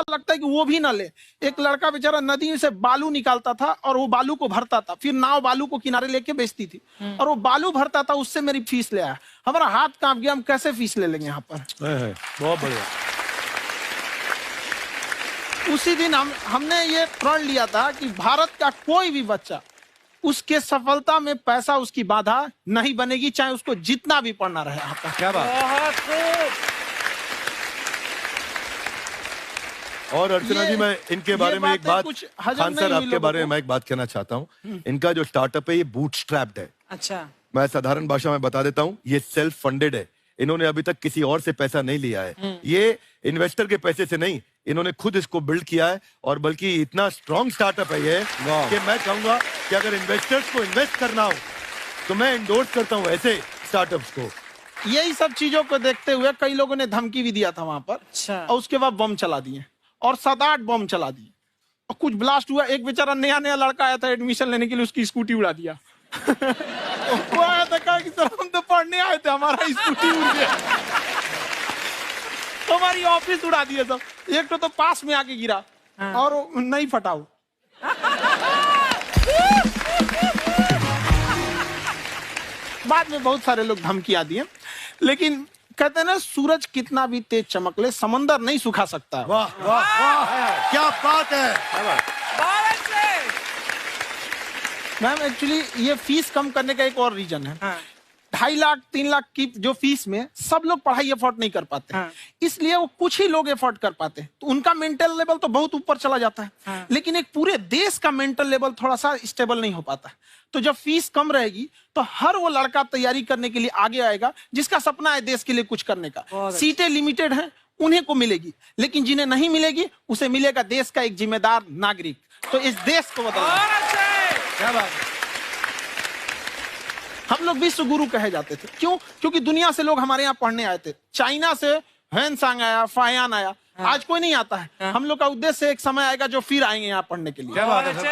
लगता है कि वो भी ना ले। एक लड़का बेचारा नदी से बालू निकालता था और वो बालू को भरता था, फिर नाव बालू को किनारे लेके बेचती थी और वो बालू भरता था, उससे मेरी फीस ले आया। हमारा हाथ कांप गया, हम कैसे फीस ले लेंगे यहाँ पर। बहुत बढ़िया। उसी दिन हमने ये प्रण लिया था कि भारत का कोई भी बच्चा उसके सफलता में पैसा उसकी बाधा नहीं बनेगी, चाहे उसको जितना भी पढ़ना रहे यहाँ पर। क्या बात। और अर्चना जी, मैं इनके बारे में एक बात, खान सर आपके बारे में मैं एक बात कहना चाहता हूँ। इनका जो स्टार्टअप है ये बूटस्ट्रैप्ड है। अच्छा, मैं साधारण भाषा में बता देता हूँ, ये सेल्फ फंडेड है। इन्होंने अभी तक किसी और से पैसा नहीं लिया है, ये इन्वेस्टर के पैसे से नहीं, इन्होंने खुद इसको बिल्ड किया है। और बल्कि इतना स्ट्रॉन्ग स्टार्टअप है ये कि मैं कहूंगा कि अगर इन्वेस्टर्स को इन्वेस्ट करना हो तो मैं एंडोर्स करता हूँ ऐसे स्टार्टअप्स को। यही सब चीजों को देखते हुए कई लोगों ने धमकी भी दिया था वहां पर। अच्छा। और उसके बाद बम चला दिए और 7-8 बम चला दिए और कुछ ब्लास्ट हुआ। एक बेचारा नया लड़का आया था एडमिशन लेने के लिए, उसकी स्कूटी उड़ा दिया। वो आया था, कहा कि सर हम तो पढ़ने आए थे, हमारा स्कूटी उड़ गया। हमारी ऑफिस उड़ा दिए सब। एक तो पास में आके गिरा और नहीं फटा वो। बाद में बहुत सारे लोग धमकियां दिए, लेकिन कहते हैं ना, सूरज कितना भी तेज चमक ले समंदर नहीं सुखा सकता। वाह वाह वाह, क्या बात है। मैम एक्चुअली ये फीस कम करने का एक और रीजन है। 2.5 लाख 3 लाख की जो फीस में सब लोग पढ़ाई एफोर्ड नहीं कर पाते, इसलिए वो कुछ ही लोग एफोर्ड कर पाते हैं, तो उनका मेंटल लेवल तो बहुत ऊपर चला जाता है। लेकिन एक पूरे देश का मेंटल लेवल थोड़ा सा स्टेबल नहीं हो पाता। तो जब फीस कम रहेगी तो हर वो लड़का तैयारी करने के लिए आगे आएगा जिसका सपना है देश के लिए कुछ करने का। सीटें लिमिटेड हैं, उन्हें को मिलेगी, लेकिन जिन्हें नहीं मिलेगी उसे मिलेगा देश का एक जिम्मेदार नागरिक। तो इस देश को बदलना। क्या बात है। हम लोग विश्व गुरु कहे जाते थे, क्यों? क्योंकि दुनिया से लोग हमारे यहाँ पढ़ने आए थे। चाइना से ह्वेनसांग आया, फायान आया, आज कोई नहीं आता है। हम लोग का उद्देश्य एक समय आएगा जो फिर आएंगे यहाँ पढ़ने के लिए। क्या बात है सर।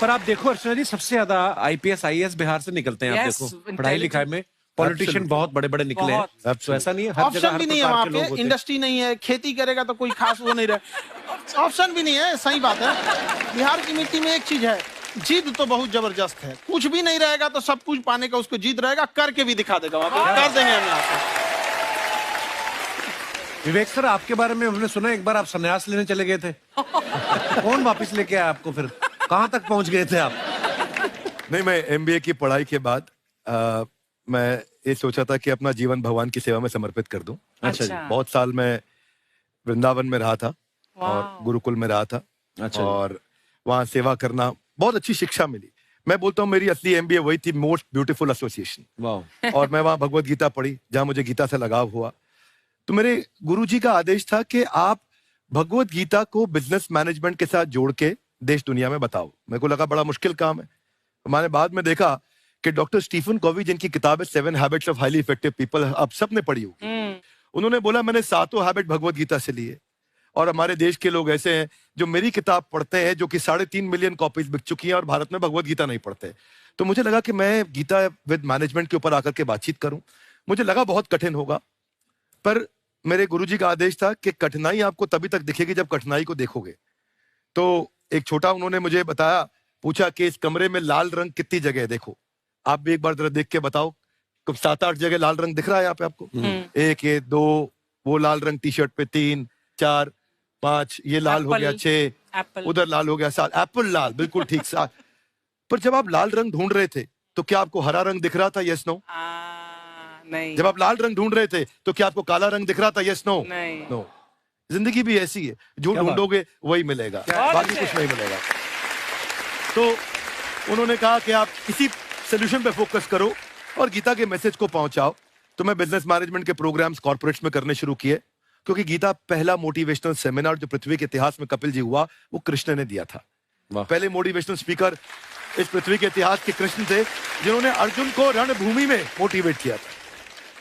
पर आप देखो अर्चना जी, सबसे ज्यादा IPS IAS बिहार से निकलते हैं। आप देखो पढ़ाई लिखाई में पॉलिटिशियन बहुत बड़े बड़े निकले हैं। तो ऐसा नहीं है, हर जगह ऑप्शन भी नहीं है वहाँ पे, इंडस्ट्री नहीं है, खेती करेगा तो कोई खास वो नहीं रहे, ऑप्शन भी नहीं है। सही बात है। बिहार की मिट्टी में एक चीज है, जिद तो बहुत जबरदस्त है। कुछ भी नहीं रहेगा तो सब कुछ पाने का उसको जिद रहेगा, करके भी दिखा देगा। वहाँ पे कर देंगे हम यहाँ पे। विवेक सर, आपके बारे में हमने सुना एक बार आप संन्यास लेने चले गए थे। कौन वापस लेके आया आपको? फिर कहाँ तक पहुंच गए थे आप? नहीं, मैं MBA की पढ़ाई के बाद मैं ये सोचा था कि अपना जीवन भगवान की सेवा में समर्पित कर दूं। अच्छा जी। बहुत साल मैं वृंदावन में रहा था और गुरुकुल में रहा था। अच्छा। और वहाँ सेवा करना, बहुत अच्छी शिक्षा मिली। मैं बोलता हूँ मेरी असली MBA वही थी, मोस्ट ब्यूटीफुल एसोसिएशन। वाह। और मैं वहाँ भगवत गीता पढ़ी, जहाँ मुझे गीता से लगाव हुआ। तो मेरे गुरुजी का आदेश था कि आप भगवत गीता को बिजनेस मैनेजमेंट के साथ जोड़ के देश दुनिया में बताओ। मेरे को लगा बड़ा मुश्किल काम है। मैंने बाद में देखा कि डॉक्टर स्टीफन कॉवी, जिनकी किताब है 7 habits of highly effective people, आप सबने पढ़ी होगी, उन्होंने बोला मैंने 7 हैबिट भगवत गीता से लिए। और हमारे देश के लोग ऐसे हैं जो मेरी किताब पढ़ते हैं, जो कि 3.5 मिलियन कॉपीज बिक चुकी हैं, और भारत में भगवत गीता नहीं पढ़ते। तो मुझे लगा कि मैं गीता विद मैनेजमेंट के ऊपर आकर के बातचीत करूं। मुझे लगा बहुत कठिन होगा, पर मेरे गुरुजी का आदेश था कि कठिनाई आपको तभी तक दिखेगी जब कठिनाई को देखोगे। तो एक छोटा उन्होंने मुझे बताया, पूछा कि इस कमरे में लाल रंग कितनी जगह है, देखो आप भी एक बार जरा देख के बताओ। 7-8 जगह लाल रंग दिख रहा है यहाँ पे आपको? 1 ये 2, वो लाल रंग टी शर्ट पे 3 4 5, ये लाल हो गया 6, उधर लाल हो गया 7, एप्पल लाल, बिल्कुल ठीक 7। पर जब आप लाल रंग ढूंढ रहे थे तो क्या आपको हरा रंग दिख रहा था? Yes no? नहीं। जब आप लाल रंग ढूंढ रहे थे तो क्या आपको काला रंग दिख रहा था? Yes no? नहीं। नो। जिंदगी भी ऐसी है, जो ढूंढोगे वही मिलेगा, बाकी कुछ नहीं मिलेगा। तो उन्होंने कहा कि आप इसी सोल्यूशन पे फोकस करो और गीता के मैसेज को पहुंचाओ। तो मैं बिजनेस मैनेजमेंट के प्रोग्राम्स कॉर्पोरेट्स में करने शुरू किए, क्योंकि गीता पहला मोटिवेशनल सेमिनार जो पृथ्वी के इतिहास में कपिल जी हुआ, वो कृष्ण ने दिया था। पहले मोटिवेशनल स्पीकर इस पृथ्वी के इतिहास के कृष्ण थे, जिन्होंने अर्जुन को रणभूमि में मोटिवेट किया था।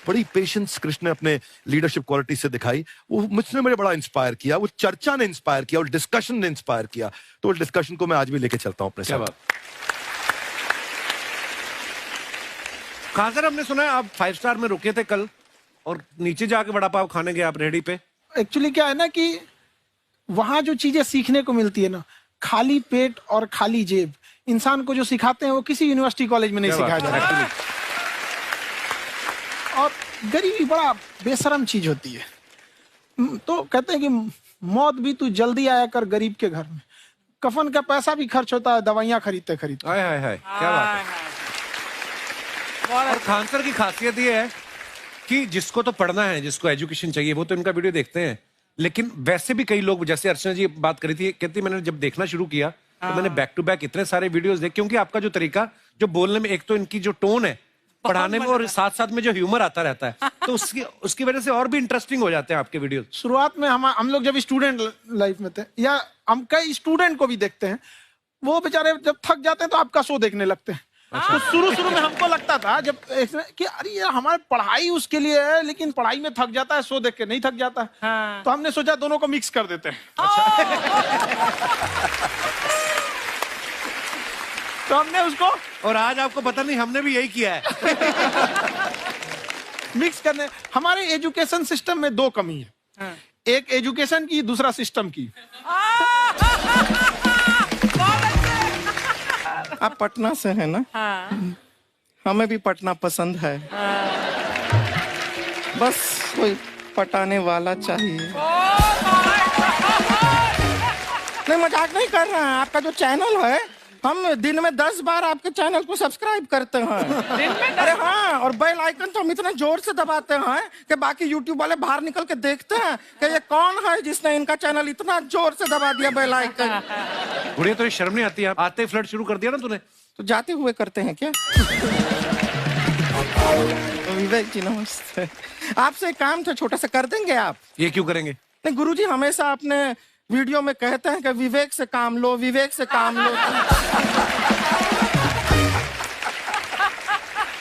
बड़ी पेशेंस कृष्ण ने अपने लीडरशिप क्वालिटी से दिखाई। वो मुझसे मुझे बड़ा इंस्पायर किया, वो चर्चा ने इंस्पायर किया, और डिस्कशन ने इंस्पायर किया। तो उस डिस्कशन को मैं आज भी लेके चलता हूं अपने साथ। कहां सर, हमने सुना है आप 5 स्टार में रुके थे कल, और नीचे जाके वड़ा पाव खाने गए आप रेहड़ी पे? एक्चुअली क्या है ना कि वहां जो चीजें सीखने को मिलती है ना, खाली पेट और खाली जेब इंसान को जो सिखाते हैं वो किसी यूनिवर्सिटी कॉलेज में नहीं सिखाया जाता। और गरीबी बड़ा बेशरम चीज होती है। तो कहते हैं कि मौत भी तू जल्दी आया कर गरीब के घर में, कफन का पैसा भी खर्च होता है दवाइयां खरीदते खरीदते। हाय हाय हाय, क्या बात है। और खान सर की खासियत ये है कि जिसको तो पढ़ना है, जिसको एजुकेशन चाहिए, वो तो इनका वीडियो देखते हैं, लेकिन वैसे भी कई लोग, जैसे अर्चना जी बात करी थी, कहती मैंने जब देखना शुरू किया तो मैंने बैक टू बैक इतने सारे वीडियोस देखे, क्योंकि आपका जो तरीका जो बोलने में, एक तो इनकी जो टोन है पढ़ाने में, और साथ साथ में जो ह्यूमर आता रहता है, तो उसकी वजह से और भी इंटरेस्टिंग हो जाते हैं आपके वीडियो। शुरुआत में हम लोग जब स्टूडेंट लाइफ में थे, या हम कई स्टूडेंट को भी देखते हैं, वो बेचारे जब थक जाते हैं तो आपका शो देखने लगते हैं। तो शुरू में हमको लगता था जब कि अरे यार हमारी पढ़ाई उसके लिए है, लेकिन पढ़ाई में थक जाता है, शो देख के नहीं थक जाता है। तो हमने सोचा दोनों को मिक्स कर देते हैं। तो हमने उसको, और आज आपको पता नहीं हमने भी यही किया है। मिक्स करने। हमारे एजुकेशन सिस्टम में दो कमी है, एक एजुकेशन की, दूसरा सिस्टम की। आप पटना से है ना? हाँ। हमें भी पटना पसंद है। बस कोई पटाने वाला चाहिए। नहीं, मजाक नहीं कर रहे हैं। आपका जो चैनल है, हम दिन में 10 बार आपके चैनल को सब्सक्राइब करते हैं। अरे हाँ, और बेल आइकन तो हम इतना जोर से दबाते हैं कि बाकी यूट्यूब वाले बाहर निकल के देखते हैं कि ये कौन है जिसने इनका चैनल इतना जोर से दबा दिया बेल आइकन। बुढ़िया तो शर्म नहीं आती है? आते फ्लर्ट शुरू कर दिया ना तूने? तो जाते हुए करते हैं क्या? विवेक जी नमस्ते। आपसे एक काम था छोटा सा, कर देंगे आप? ये क्यों करेंगे? नहीं, गुरुजी हमेशा अपने वीडियो में कहते हैं कि विवेक से काम लो, विवेक से काम लो।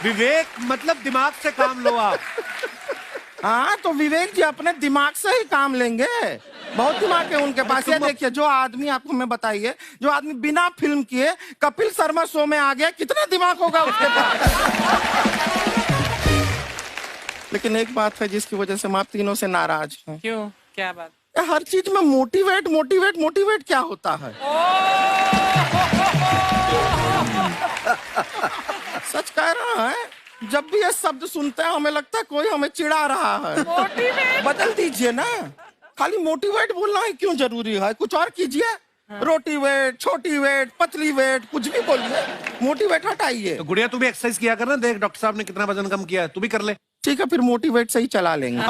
विवेक मतलब दिमाग से काम लो आप। हाँ, तो विवेक जी अपने दिमाग से ही काम लेंगे। बहुत दिमाग है उनके पास। ये देखिए, जो आदमी, आपको मैं बताइए, जो आदमी बिना फिल्म किए कपिल शर्मा शो में आ गया, कितना दिमाग होगा उसके पास। लेकिन एक बात है जिसकी वजह से हम आप तीनों से नाराज हैं। क्यों? क्या बात? हर चीज में मोटिवेट मोटिवेट मोटिवेट क्या होता है? सच कह रहा है, जब भी ये शब्द सुनते हैं हमें लगता है कोई हमें चिढ़ा रहा है। बदल दीजिए ना, खाली मोटिवेट बोलना ही क्यों जरूरी है? कुछ और कीजिए। रोटी वेट, छोटी वेट, पतली वेट, कुछ भी बोलिए, मोटिवेट हटाइए। तो गुड़िया तू भी एक्सरसाइज किया कर ना, देख डॉक्टर साहब ने कितना वजन कम किया है, तू भी कर ले। ठीक है, फिर मोटिवेट से ही चला लेंगे।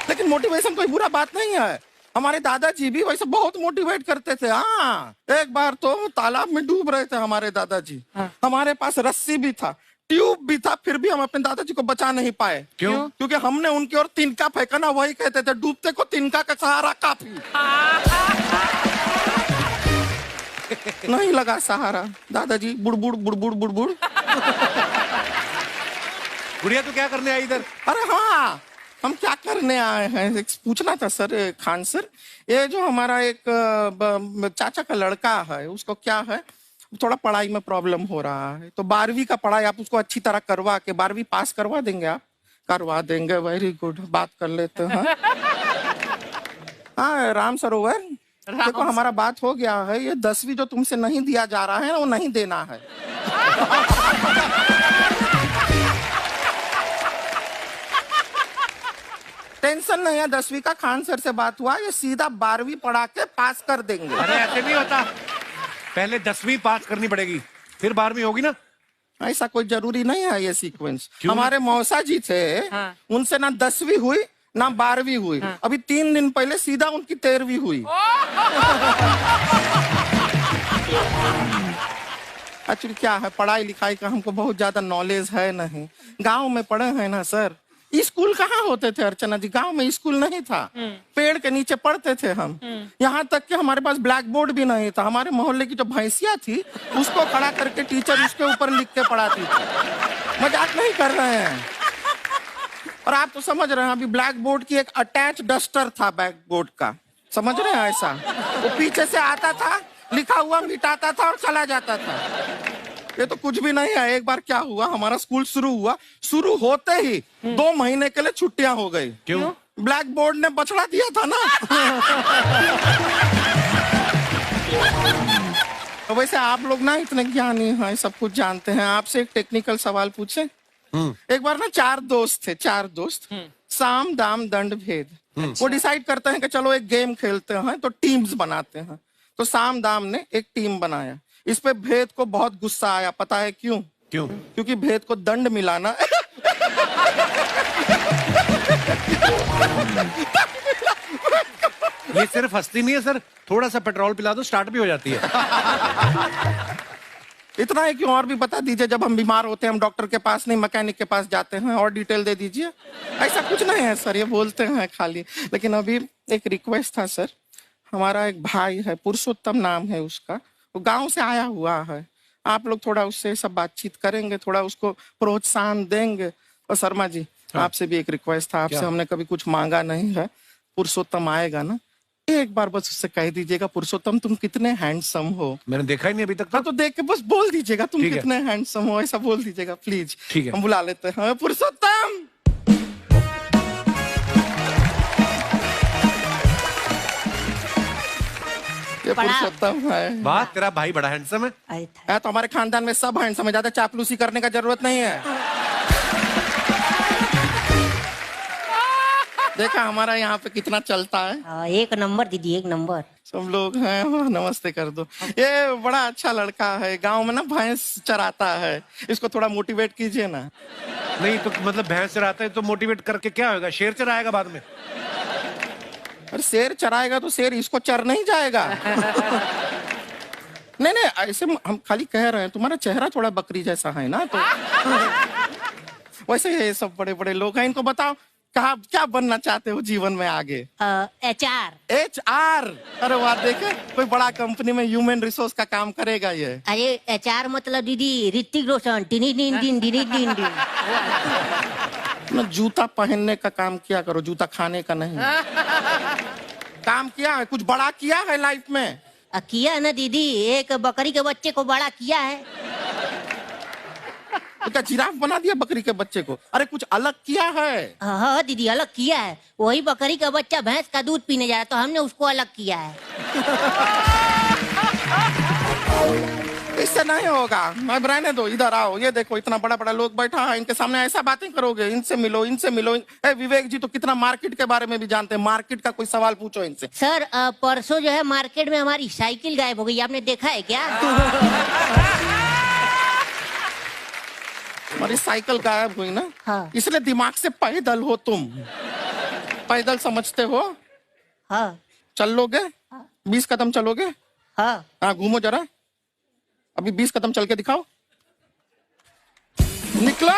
लेकिन मोटिवेशन कोई बुरा बात नहीं है। हमारे दादाजी भी वैसे बहुत मोटिवेट करते थे। हाँ, एक बार तो तालाब में डूब रहे थे हमारे दादाजी। हमारे पास रस्सी भी था, ट्यूब भी था, फिर भी हम अपने दादाजी को बचा नहीं पाए। क्यों? क्योंकि हमने उनकी ओर तिनका फेंका ना, वही कहते थे डूबते को तिनका का सहारा काफी। नहीं लगा सहारा, दादाजी बुड़बुड़ बुड़बुड़ बुड़बुड़। गुड़िया तू क्या करने आई इधर? अरे हाँ, हम क्या करने आए हैं, एक पूछना था सर, खान सर, ये जो हमारा एक चाचा का लड़का है, उसको क्या है, थोड़ा पढ़ाई में प्रॉब्लम हो रहा है, तो 12वीं का पढ़ाई आप उसको अच्छी तरह करवा के 12वीं पास करवा देंगे आप? करवा देंगे, वेरी गुड, बात कर लेते हैं। हाँ, राम सरोवर, देखो हमारा बात हो गया है, ये 10वीं जो तुमसे नहीं दिया जा रहा है वो नहीं देना है। टेंशन नहीं है, 10वीं का खान सर से बात हुआ, ये सीधा 12वीं पढ़ा के पास कर देंगे। अरे ऐसे नहीं होता, पहले 10वीं पास करनी पड़ेगी, फिर 12वीं होगी ना। ऐसा कोई जरूरी नहीं है ये सीक्वेंस। हमारे मौसा जी थे, उनसे ना 10वीं हुई ना 12वीं हुई, अभी 3 दिन पहले सीधा उनकी 13वीं हुई। एक्चुअली क्या है, पढ़ाई लिखाई का हमको बहुत ज्यादा नॉलेज है नहीं, गांव में पढ़े हैं ना सर। स्कूल कहाँ होते थे अर्चना जी, गांव में स्कूल नहीं था, पेड़ के नीचे पढ़ते थे हम। यहाँ तक कि हमारे पास ब्लैक बोर्ड भी नहीं था, हमारे मोहल्ले की जो भैंसिया थी उसको खड़ा करके टीचर उसके ऊपर लिख के पढ़ाती थी। मजाक नहीं कर रहे हैं। और आप तो समझ रहे हैं, अभी ब्लैक बोर्ड की एक अटैच डस्टर था बैक बोर्ड का, समझ रहे हैं ऐसा, वो पीछे से आता था, लिखा हुआ मिटाता था और चला जाता था। ये तो कुछ भी नहीं है। एक बार क्या हुआ, हमारा स्कूल शुरू हुआ, शुरू होते ही 2 महीने के लिए छुट्टियां हो गई। क्यों? ब्लैक बोर्ड ने बछड़ा दिया था ना। तो वैसे आप लोग ना इतने ज्ञानी हैं, सब कुछ जानते हैं। आपसे एक टेक्निकल सवाल पूछे। एक बार ना 4 दोस्त थे, 4 दोस्त, साम दाम दंड भेद। वो डिसाइड करते हैं कि चलो एक गेम खेलते हैं, तो टीम्स बनाते हैं। तो साम दाम ने एक टीम बनाया। इस पे भेद को बहुत गुस्सा आया। पता है क्यों? क्यों? क्योंकि भेद को दंड मिलाना ये सिर्फ हंसती नहीं है सर, थोड़ा सा पेट्रोल पिला दो स्टार्ट भी हो जाती है। इतना है कि और भी बता दीजिए, जब हम बीमार होते हैं हम डॉक्टर के पास नहीं मैकेनिक के पास जाते हैं, और डिटेल दे दीजिए। ऐसा कुछ नहीं है सर, ये बोलते हैं खाली। लेकिन अभी एक रिक्वेस्ट था सर, हमारा एक भाई है, पुरुषोत्तम नाम है उसका, वो गांव से आया हुआ है। आप लोग थोड़ा उससे सब बातचीत करेंगे, थोड़ा उसको प्रोत्साहन देंगे। और शर्मा जी, आपसे भी एक रिक्वेस्ट था, आपसे हमने कभी कुछ मांगा नहीं है। पुरुषोत्तम आएगा ना, एक बार बस उससे कह दीजिएगा, पुरुषोत्तम तुम कितने हैंडसम हो। मैंने देखा ही नहीं अभी तक। तो देख के बस बोल दीजिएगा तुम ठीक है। कितने हैंडसम हो, ऐसा बोल दीजिएगा प्लीज। ठीक है। हम बुला लेते हैं पुरुषोत्तम। ये पुरुषोत्तम है। वाह, तेरा भाई बड़ा हैंडसम है। है तो हमारे खानदान में सब हैंडसम है, ज्यादा चापलूसी करने का जरूरत नहीं है। देखा हमारा यहाँ पे कितना चलता है। एक नंबर दीदी, एक नंबर। सब लोग हैं, नमस्ते कर दो। ये बड़ा अच्छा लड़का है, गांव में ना भैंस चराता है, इसको थोड़ा मोटिवेट कीजिए ना। नहीं तो मतलब भैंस चराता है तो मोटिवेट करके क्या होगा? शेर चराएगा बाद में। अरे शेर चराएगा तो शेर इसको चर नहीं जाएगा। नहीं नहीं, ऐसे हम खाली कह रहे हैं, तुम्हारा चेहरा थोड़ा बकरी जैसा है ना, तो वैसे ये सब बड़े बड़े लोग हैं। इनको बताओ कहा क्या बनना चाहते हो जीवन में आगे? HR। HR? अरे वाह, देखे कोई बड़ा कंपनी में ह्यूमन रिसोर्स का काम करेगा ये। अरे HR मतलब दीदी Hrithik Roshan. Tiny tin tin tiny tin tin. ना जूता पहनने का काम किया करो, जूता खाने का नहीं। काम किया है, कुछ बड़ा किया है लाइफ में? किया ना दीदी, एक बकरी के बच्चे को बड़ा किया है। तो क्या जिराफ बना दिया बकरी के बच्चे को? अरे कुछ अलग किया है। हाँ दीदी, अलग किया है। वही बकरी का बच्चा भैंस का दूध पीने जा रहा, तो हमने उसको अलग किया है। इससे नहीं होगा, मैं रहने दो, इधर आओ। ये देखो इतना बड़ा बड़ा लोग बैठा है, इनके सामने ऐसा बातें करोगे? इनसे मिलो, इनसे मिलो। विवेक जी तो कितना मार्केट के बारे में भी जानते हैं, मार्केट का कोई सवाल पूछो इनसे। सर परसों जो है मार्केट में हमारी साइकिल गायब हो गई, आपने देखा है क्या? हमारी साइकिल गायब हुई ना? हाँ। इसलिए दिमाग से पैदल हो तुम। पैदल समझते हो? हाँ। चल लोगे? 20 कदम चलोगे? हाँ। हाँ, घूमो जरा, अभी 20 कदम चल के दिखाओ। निकलो।